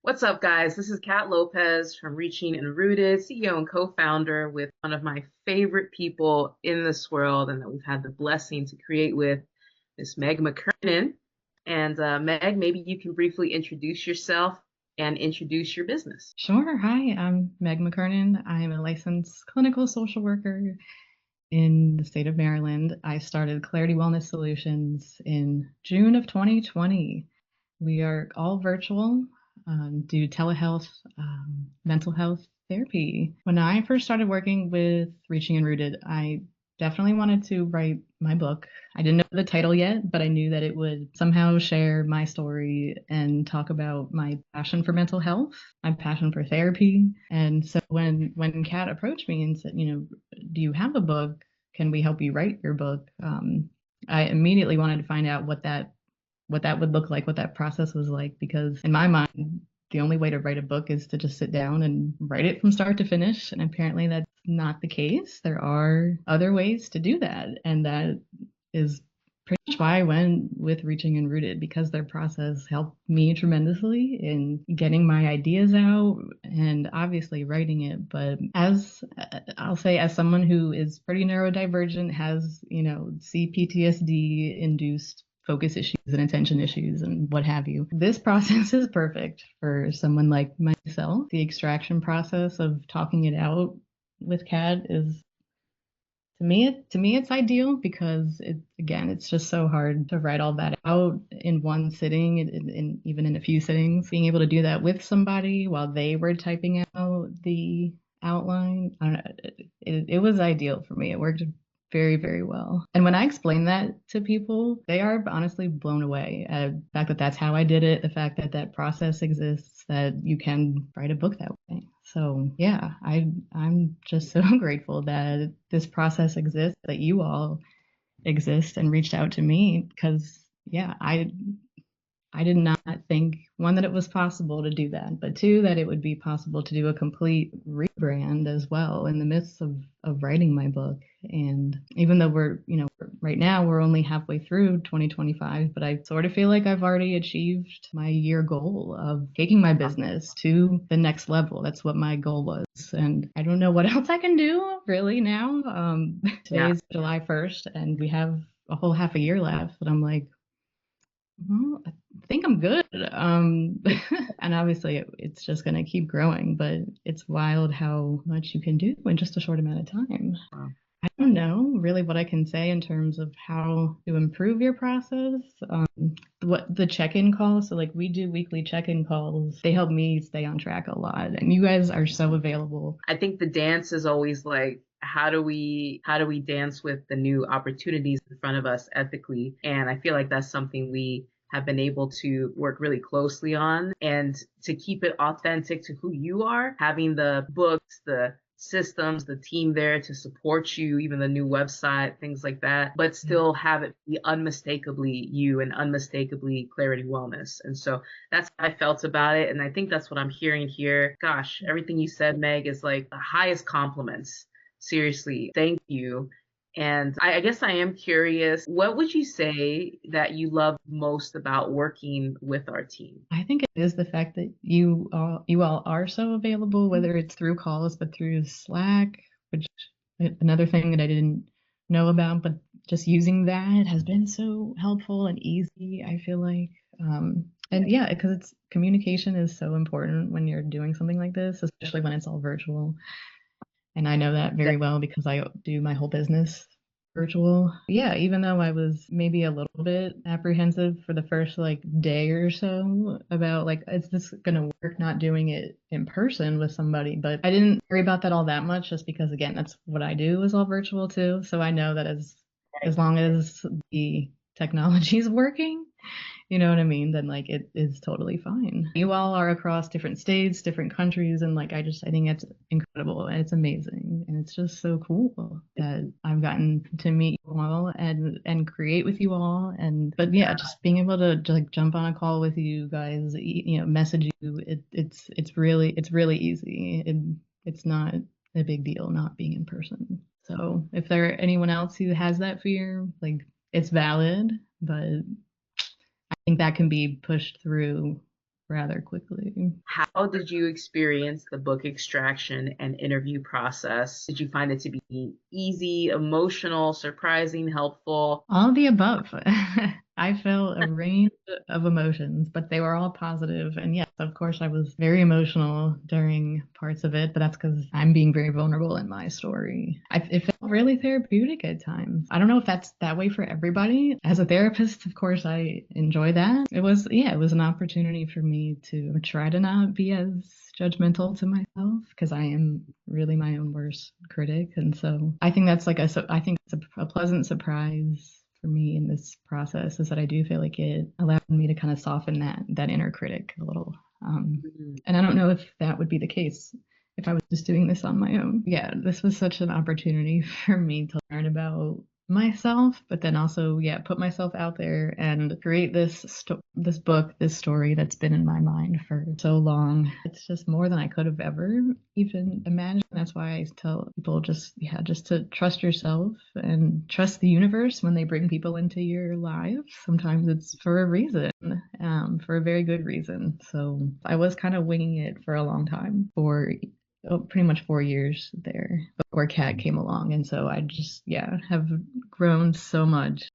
What's up, guys? This is Kat Lopez from Reaching and Rooted, CEO and co-founder with one of my favorite people in this world and that we've had the blessing to create with, Miss Meg McKernan. And Meg, maybe you can briefly introduce yourself and introduce your business. Sure. Hi, I'm Meg McKernan. I'm a licensed clinical social worker in the state of Maryland. I started Clarity Wellness Solutions in June of 2020. We are all virtual, do telehealth, mental health therapy. When I first started working with Reaching and Rooted, I definitely wanted to write my book. I didn't know the title yet, but I knew that it would somehow share my story and talk about my passion for mental health, my passion for therapy. And so when Kat approached me and said, do you have a book? Can we help you write your book? I immediately wanted to find out what that would look like, what that process was like, because in my mind, the only way to write a book is to just sit down and write it from start to finish. And apparently that's not the case. There are other ways to do that. And that is pretty much why I went with Reaching and Rooted, because their process helped me tremendously in getting my ideas out and obviously writing it. But as I'll say, as someone who is pretty neurodivergent, has, CPTSD induced focus issues and attention issues and what have you. This process is perfect for someone like myself. The extraction process of talking it out with Kat is, to me it's ideal, because it's just so hard to write all that out in one sitting, and even in a few sittings. Being able to do that with somebody while they were typing out the outline, I don't know, it was ideal for me. It worked very, very well. And when I explain that to people, they are honestly blown away at the fact that that's how I did it, the fact that that process exists, that you can write a book that way. So yeah, I'm just so grateful that this process exists, that you all exist and reached out to me, because yeah, I did not think, one, that it was possible to do that, but two, that it would be possible to do a complete rebrand as well in the midst of writing my book. And even though right now we're only halfway through 2025, but I sort of feel like I've already achieved my year goal of taking my business to the next level. That's what my goal was. And I don't know what else I can do really now. Today Yeah. is July 1st, and we have a whole half a year left, but I'm like, well, I think I'm good. And obviously it's just going to keep growing, but it's wild how much you can do in just a short amount of time. Wow. I don't know really what I can say in terms of how to improve your process. What the check-in calls, so like we do weekly check-in calls. They help me stay on track a lot, and you guys are so available. I think the dance is always like, how do we dance with the new opportunities in front of us ethically? And I feel like that's something we have been able to work really closely on, and to keep it authentic to who you are, having the books, the systems, the team there to support you, even the new website, things like that, but still have it be unmistakably you and unmistakably Clarity Wellness. And so that's how I felt about it. And I think that's what I'm hearing here. Gosh, everything you said, Meg, is like the highest compliments. Seriously, thank you. And I guess I am curious, what would you say that you love most about working with our team? I think it is the fact that you all are so available, whether it's through calls, but through Slack, which another thing that I didn't know about, but just using that has been so helpful and easy, I feel like. And yeah, because it's communication is so important when you're doing something like this, especially when it's all virtual. And I know that very well because I do my whole business virtual. Yeah, even though I was maybe a little bit apprehensive for the first like day or so about like, is this gonna work not doing it in person with somebody? But I didn't worry about that all that much, just because again, that's what I do, is all virtual too. So I know that as long as the technology is working, you know what I mean? Then like it is totally fine. You all are across different states, different countries, and like I think it's incredible and it's amazing. And it's just so cool that I've gotten to meet you all and create with you all. And but yeah, just being able to like jump on a call with you guys, message you, it's really easy. It's not a big deal not being in person. So if there anyone else who has that fear, like it's valid, but I think that can be pushed through rather quickly. How did you experience the book extraction and interview process? Did you find it to be easy, emotional, surprising, helpful? All of the above. I felt a range of emotions, but they were all positive. And yes, of course, I was very emotional during parts of it, but that's because I'm being very vulnerable in my story. It felt really therapeutic at times. I don't know if that's that way for everybody. As a therapist, of course, I enjoy that. It was an opportunity for me to try to not be as judgmental to myself because I am really my own worst critic. And so I think I think it's a pleasant surprise for me in this process is that I do feel like it allowed me to kind of soften that inner critic a little. Mhm. And I don't know if that would be the case if I was just doing this on my own. Yeah, this was such an opportunity for me to learn about myself, but then also, yeah, put myself out there and create this book, this story that's been in my mind for so long. It's just more than I could have ever even imagined. That's why I tell people just to trust yourself and trust the universe when they bring people into your lives. Sometimes it's for a reason, for a very good reason. So I was kind of winging it for a long time, for pretty much 4 years there before Cat came along. And so I just, yeah, have grown so much